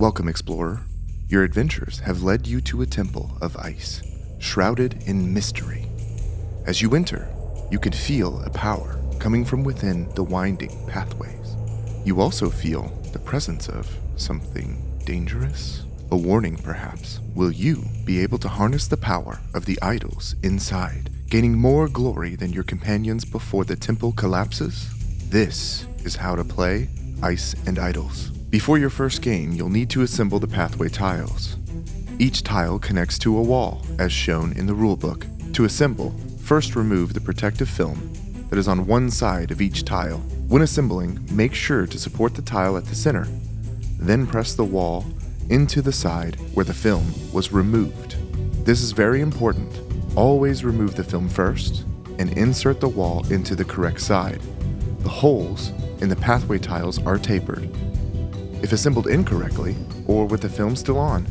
Welcome, explorer. Your adventures have led you to a temple of ice, shrouded in mystery. As you enter, you can feel a power coming from within the winding pathways. You also feel the presence of something dangerous? A warning, perhaps. Will you be able to harness the power of the idols inside, gaining more glory than your companions before the temple collapses? This is how to play Ice and Idols. Before your first game, you'll need to assemble the pathway tiles. Each tile connects to a wall, as shown in the rulebook. To assemble, first remove the protective film that is on one side of each tile. When assembling, make sure to support the tile at the center, then press the wall into the side where the film was removed. This is very important. Always remove the film first and insert the wall into the correct side. The holes in the pathway tiles are tapered. If assembled incorrectly, or with the film still on,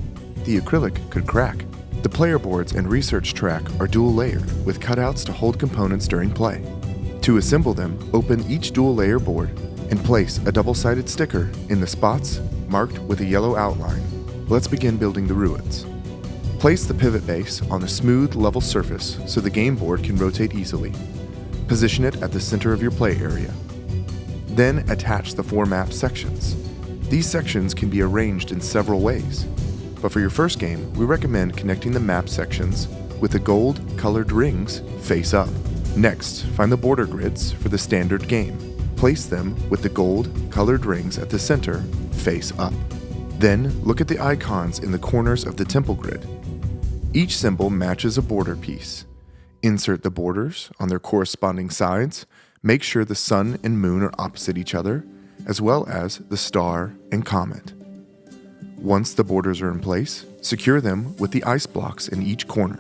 the acrylic could crack. The player boards and research track are dual layered, with cutouts to hold components during play. To assemble them, open each dual layer board and place a double-sided sticker in the spots marked with a yellow outline. Let's begin building the ruins. Place the pivot base on a smooth, level surface so the game board can rotate easily. Position it at the center of your play area. Then attach the 4 map sections. These sections can be arranged in several ways, but for your first game, we recommend connecting the map sections with the gold colored rings face up. Next, find the border grids for the standard game. Place them with the gold colored rings at the center face up. Then, look at the icons in the corners of the temple grid. Each symbol matches a border piece. Insert the borders on their corresponding sides. Make sure the sun and moon are opposite each other, as well as the star and comet. Once the borders are in place, secure them with the ice blocks in each corner.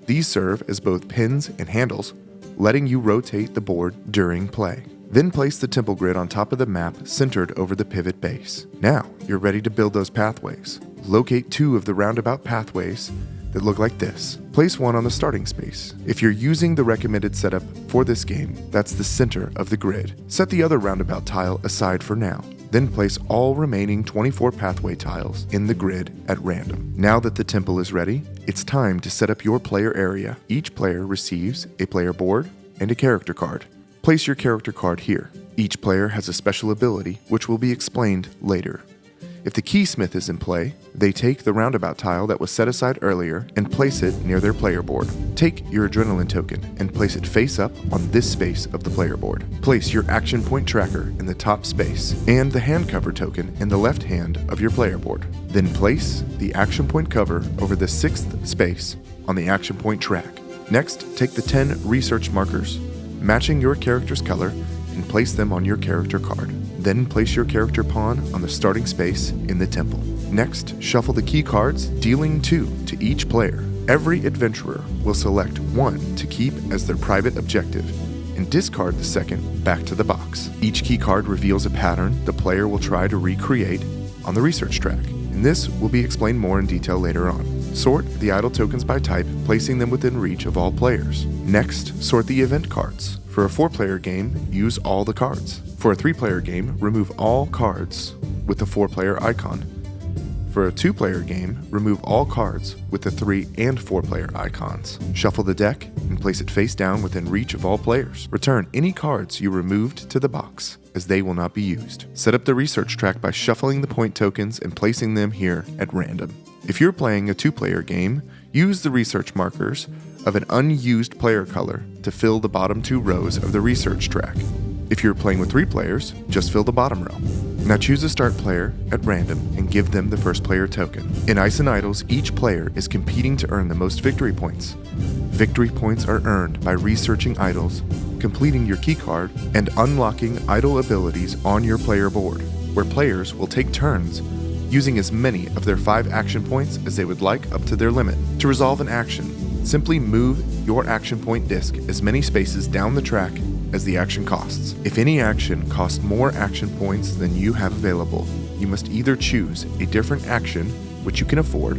These serve as both pins and handles, letting you rotate the board during play. Then place the temple grid on top of the map centered over the pivot base. Now, you're ready to build those pathways. Locate 2 of the roundabout pathways that look like this. Place one on the starting space. If you're using the recommended setup for this game, that's the center of the grid. Set the other roundabout tile aside for now. Then place all remaining 24 pathway tiles in the grid at random. Now that the temple is ready, it's time to set up your player area. Each player receives a player board and a character card. Place your character card here. Each player has a special ability, which will be explained later. If the keysmith is in play, they take the roundabout tile that was set aside earlier and place it near their player board. Take your adrenaline token and place it face up on this space of the player board. Place your action point tracker in the top space and the hand cover token in the left hand of your player board. Then place the action point cover over the 6th space on the action point track. Next, take the 10 research markers, matching your character's color, and place them on your character card. Then place your character pawn on the starting space in the temple. Next, shuffle the key cards, dealing 2 to each player. Every adventurer will select 1 to keep as their private objective and discard the second back to the box. Each key card reveals a pattern the player will try to recreate on the research track, and this will be explained more in detail later on. Sort the idol tokens by type, placing them within reach of all players. Next, sort the event cards. For a 4-player game, use all the cards. For a 3-player game, remove all cards with the 4-player icon. For a 2-player game, remove all cards with the 3 and 4-player icons. Shuffle the deck and place it face down within reach of all players. Return any cards you removed to the box, as they will not be used. Set up the research track by shuffling the point tokens and placing them here at random. If you're playing a 2-player game, use the research markers of an unused player color to fill the bottom 2 rows of the research track. If you're playing with 3 players, just fill the bottom row. Now choose a start player at random and give them the first player token. In Ice and Idols, each player is competing to earn the most victory points. Victory points are earned by researching idols, completing your key card, and unlocking idol abilities on your player board, where players will take turns using as many of their 5 action points as they would like up to their limit. To resolve an action, simply move your action point disc as many spaces down the track as the action costs. If any action costs more action points than you have available, you must either choose a different action, which you can afford,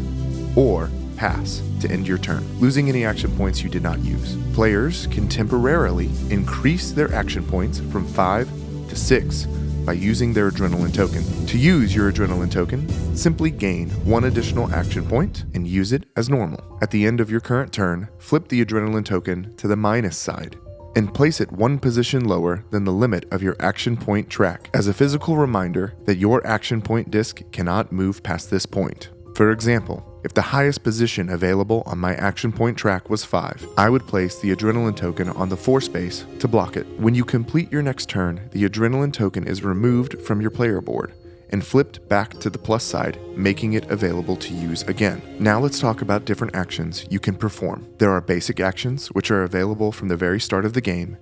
or pass to end your turn, losing any action points you did not use. Players can temporarily increase their action points from 5 to 6 by using their adrenaline token. To use your adrenaline token, simply gain one additional action point and use it as normal. At the end of your current turn, flip the adrenaline token to the minus side and place it one position lower than the limit of your action point track as a physical reminder that your action point disc cannot move past this point. For example, if the highest position available on my action point track was 5, I would place the adrenaline token on the 4 space to block it. When you complete your next turn, the adrenaline token is removed from your player board and flipped back to the plus side, making it available to use again. Now let's talk about different actions you can perform. There are basic actions, which are available from the very start of the game,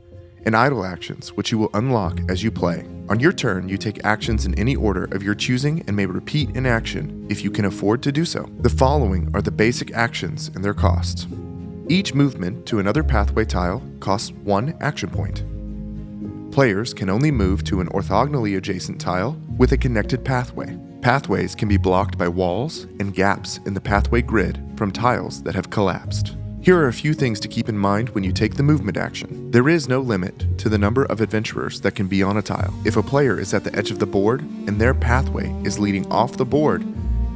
and idle actions, which you will unlock as you play. On your turn, you take actions in any order of your choosing and may repeat an action if you can afford to do so. The following are the basic actions and their costs. Each movement to another pathway tile costs 1 action point. Players can only move to an orthogonally adjacent tile with a connected pathway. Pathways can be blocked by walls and gaps in the pathway grid from tiles that have collapsed. Here are a few things to keep in mind when you take the movement action. There is no limit to the number of adventurers that can be on a tile. If a player is at the edge of the board and their pathway is leading off the board,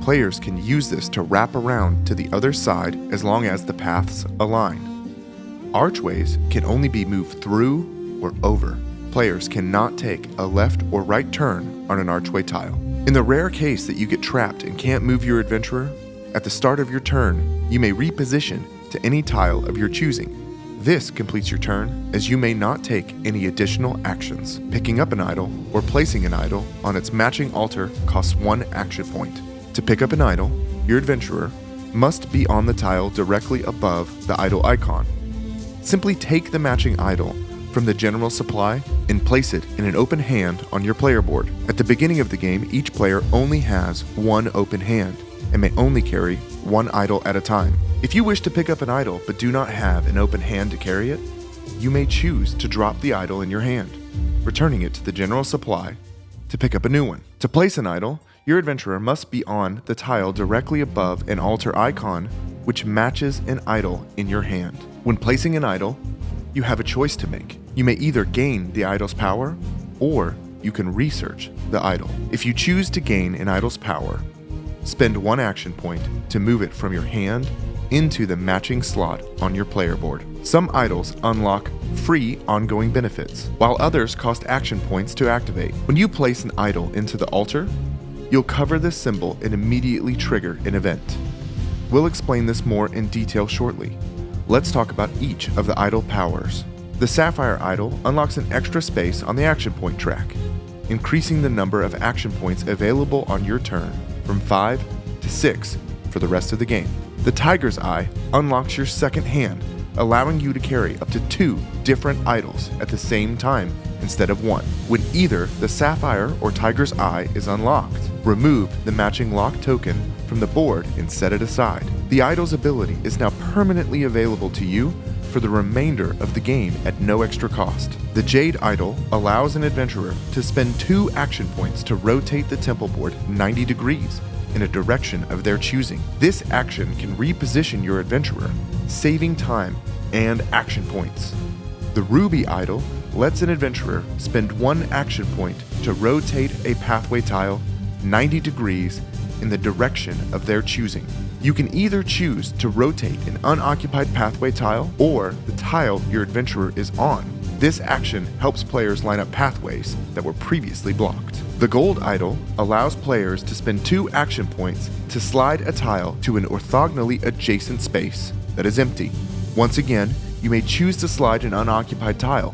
players can use this to wrap around to the other side as long as the paths align. Archways can only be moved through or over. Players cannot take a left or right turn on an archway tile. In the rare case that you get trapped and can't move your adventurer, at the start of your turn, you may reposition to any tile of your choosing. This completes your turn, as you may not take any additional actions. Picking up an idol or placing an idol on its matching altar costs 1 action point. To pick up an idol, your adventurer must be on the tile directly above the idol icon. Simply take the matching idol from the general supply and place it in an open hand on your player board. At the beginning of the game, each player only has 1 open hand and may only carry 1 idol at a time. If you wish to pick up an idol but do not have an open hand to carry it, you may choose to drop the idol in your hand, returning it to the general supply to pick up a new one. To place an idol, your adventurer must be on the tile directly above an altar icon which matches an idol in your hand. When placing an idol, you have a choice to make. You may either gain the idol's power, or you can research the idol. If you choose to gain an idol's power, spend 1 action point to move it from your hand into the matching slot on your player board. Some idols unlock free ongoing benefits, while others cost action points to activate. When you place an idol into the altar, you'll cover this symbol and immediately trigger an event. We'll explain this more in detail shortly. Let's talk about each of the idol powers. The Sapphire Idol unlocks an extra space on the action point track, increasing the number of action points available on your turn from 5 to 6 for the rest of the game. The Tiger's Eye unlocks your second hand, allowing you to carry up to 2 different idols at the same time instead of 1. When either the Sapphire or Tiger's Eye is unlocked, remove the matching lock token from the board and set it aside. The idol's ability is now permanently available to you for the remainder of the game at no extra cost. The Jade Idol allows an adventurer to spend 2 action points to rotate the temple board 90 degrees in a direction of their choosing. This action can reposition your adventurer, saving time and action points. The Ruby Idol lets an adventurer spend 1 action point to rotate a pathway tile 90 degrees in the direction of their choosing. You can either choose to rotate an unoccupied pathway tile or the tile your adventurer is on. This action helps players line up pathways that were previously blocked. The Gold Idol allows players to spend 2 action points to slide a tile to an orthogonally adjacent space that is empty. Once again, you may choose to slide an unoccupied tile,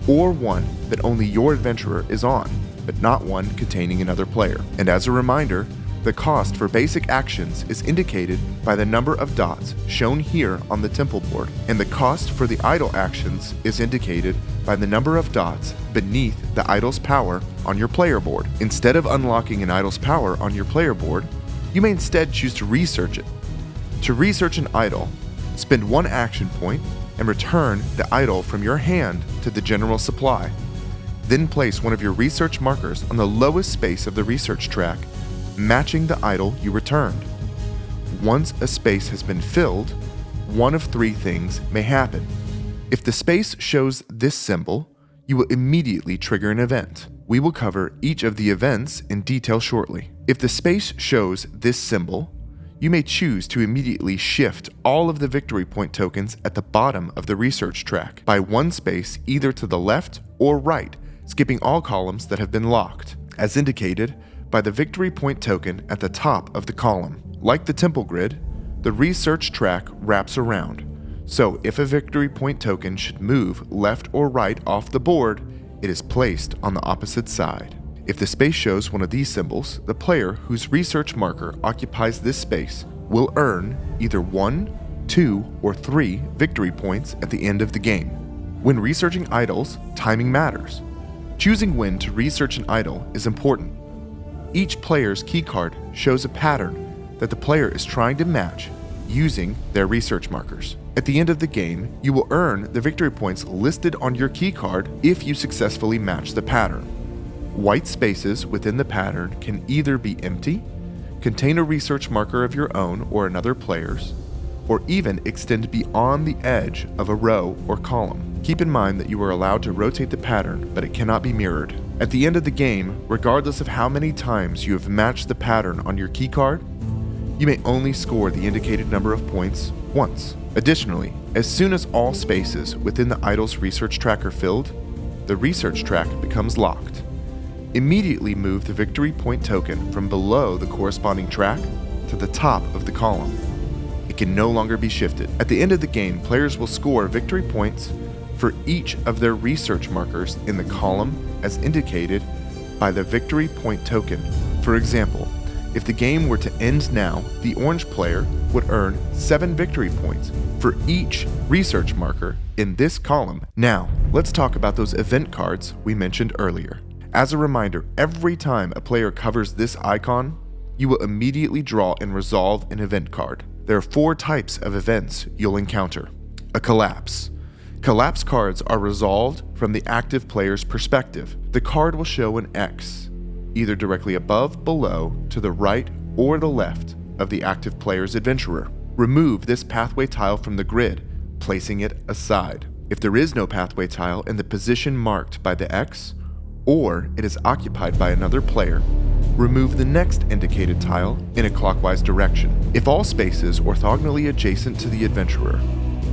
or one that only your adventurer is on, but not one containing another player. And as a reminder, the cost for basic actions is indicated by the number of dots shown here on the temple board, and the cost for the idol actions is indicated by the number of dots beneath the idol's power on your player board. Instead of unlocking an idol's power on your player board, you may instead choose to research it. To research an idol, spend 1 action point and return the idol from your hand to the general supply. Then place one of your research markers on the lowest space of the research track, matching the idol you returned. Once a space has been filled, one of 3 things may happen. If the space shows this symbol, you will immediately trigger an event. We will cover each of the events in detail shortly. If the space shows this symbol, you may choose to immediately shift all of the victory point tokens at the bottom of the research track by one space either to the left or right, skipping all columns that have been locked, as indicated by the victory point token at the top of the column. Like the temple grid, the research track wraps around, so if a victory point token should move left or right off the board, it is placed on the opposite side. If the space shows one of these symbols, the player whose research marker occupies this space will earn either 1, 2, or 3 victory points at the end of the game. When researching idols, timing matters. Choosing when to research an idol is important. Each player's keycard shows a pattern that the player is trying to match using their research markers. At the end of the game, you will earn the victory points listed on your keycard if you successfully match the pattern. White spaces within the pattern can either be empty, contain a research marker of your own or another player's, or even extend beyond the edge of a row or column. Keep in mind that you are allowed to rotate the pattern, but it cannot be mirrored. At the end of the game, regardless of how many times you have matched the pattern on your keycard, you may only score the indicated number of points once. Additionally, as soon as all spaces within the idol's research track are filled, the research track becomes locked. Immediately move the victory point token from below the corresponding track to the top of the column. It can no longer be shifted. At the end of the game, players will score victory points for each of their research markers in the column as indicated by the victory point token. For example, if the game were to end now, the orange player would earn 7 victory points for each research marker in this column. Now, let's talk about those event cards we mentioned earlier. As a reminder, every time a player covers this icon, you will immediately draw and resolve an event card. There are 4 types of events you'll encounter. A collapse. Collapse cards are resolved from the active player's perspective. The card will show an X, either directly above, below, to the right, or the left of the active player's adventurer. Remove this pathway tile from the grid, placing it aside. If there is no pathway tile in the position marked by the X, or it is occupied by another player, remove the next indicated tile in a clockwise direction. If all spaces orthogonally adjacent to the adventurer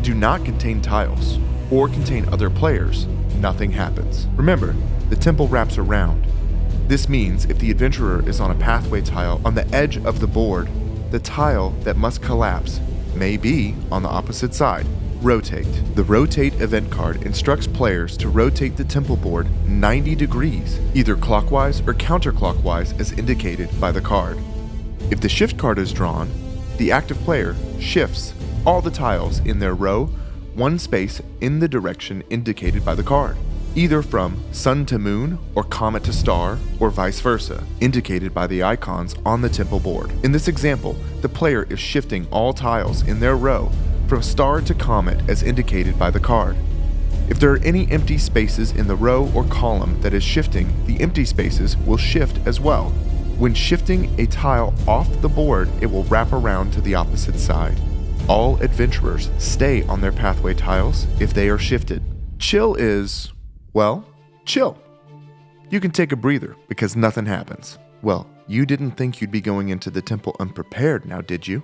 do not contain tiles or contain other players, nothing happens. Remember, the temple wraps around. This means if the adventurer is on a pathway tile on the edge of the board, the tile that must collapse may be on the opposite side. Rotate. The rotate event card instructs players to rotate the temple board 90 degrees, either clockwise or counterclockwise as indicated by the card. If the shift card is drawn, the active player shifts all the tiles in their row one space in the direction indicated by the card, either from sun to moon or comet to star or vice versa, indicated by the icons on the temple board. In this example, the player is shifting all tiles in their row from star to comet as indicated by the card. If there are any empty spaces in the row or column that is shifting, the empty spaces will shift as well. When shifting a tile off the board, it will wrap around to the opposite side. All adventurers stay on their pathway tiles if they are shifted. Chill is, well, chill. You can take a breather because nothing happens. Well, you didn't think you'd be going into the temple unprepared now, did you?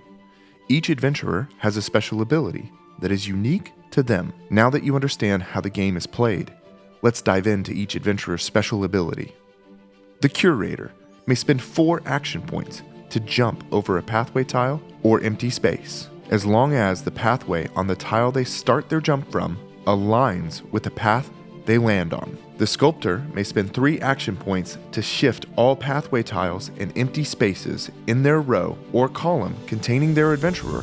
Each adventurer has a special ability that is unique to them. Now that you understand how the game is played, let's dive into each adventurer's special ability. The Curator may spend 4 action points to jump over a pathway tile or empty space, as long as the pathway on the tile they start their jump from aligns with the path they land on. The Sculptor may spend 3 action points to shift all pathway tiles and empty spaces in their row or column containing their adventurer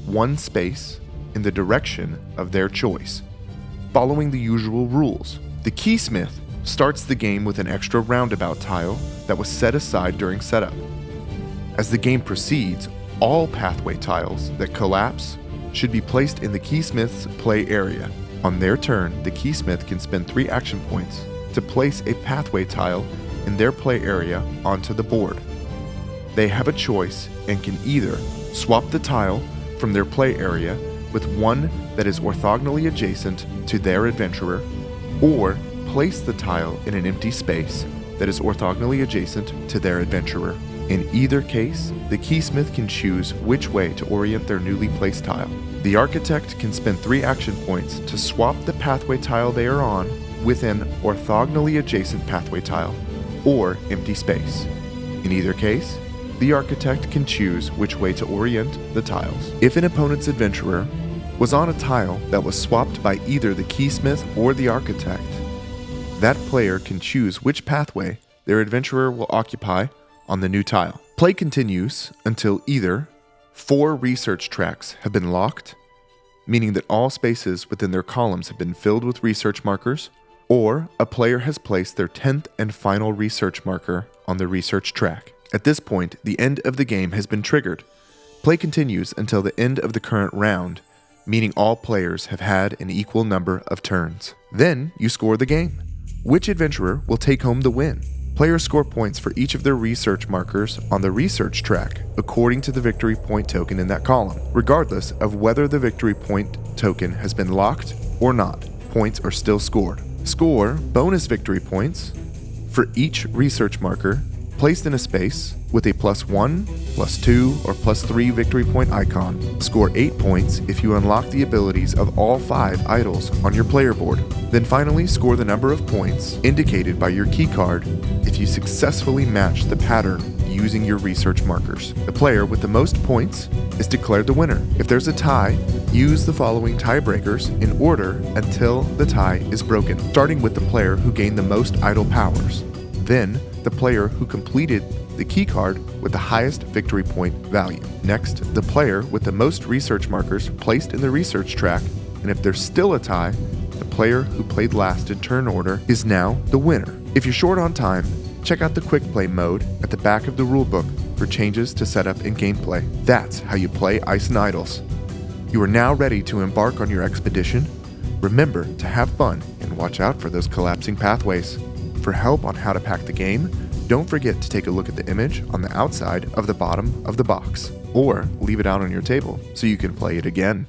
1 space in the direction of their choice, following the usual rules. The Keysmith starts the game with an extra roundabout tile that was set aside during setup. As the game proceeds, all pathway tiles that collapse should be placed in the Keysmith's play area. On their turn, the Keysmith can spend 3 action points to place a pathway tile in their play area onto the board. They have a choice and can either swap the tile from their play area with one that is orthogonally adjacent to their adventurer, or place the tile in an empty space that is orthogonally adjacent to their adventurer. In either case, the keysmith can choose which way to orient their newly placed tile. The architect can spend 3 action points to swap the pathway tile they are on with an orthogonally adjacent pathway tile, or empty space. In either case, the architect can choose which way to orient the tiles. If an opponent's adventurer was on a tile that was swapped by either the keysmith or the architect, that player can choose which pathway their adventurer will occupy on the new tile. Play continues until either 4 research tracks have been locked, meaning that all spaces within their columns have been filled with research markers, or a player has placed their 10th and final research marker on the research track. At this point, the end of the game has been triggered. Play continues until the end of the current round, meaning all players have had an equal number of turns. Then you score the game. Which adventurer will take home the win? Players score points for each of their research markers on the research track according to the victory point token in that column, regardless of whether the victory point token has been locked or not. Points are still scored. Score bonus victory points for each research marker placed in a space with a +1, +2, or +3 victory point icon. Score 8 points if you unlock the abilities of all 5 idols on your player board. Then finally score the number of points indicated by your keycard if you successfully match the pattern using your research markers. The player with the most points is declared the winner. If there's a tie, use the following tiebreakers in order until the tie is broken, starting with the player who gained the most idol powers. Then, the player who completed the keycard with the highest victory point value. Next, the player with the most research markers placed in the research track, and if there's still a tie, the player who played last in turn order is now the winner. If you're short on time, check out the quick play mode at the back of the rulebook for changes to setup and gameplay. That's how you play Ice and Idols. You are now ready to embark on your expedition. Remember to have fun and watch out for those collapsing pathways. For help on how to pack the game, don't forget to take a look at the image on the outside of the bottom of the box, or leave it out on your table so you can play it again.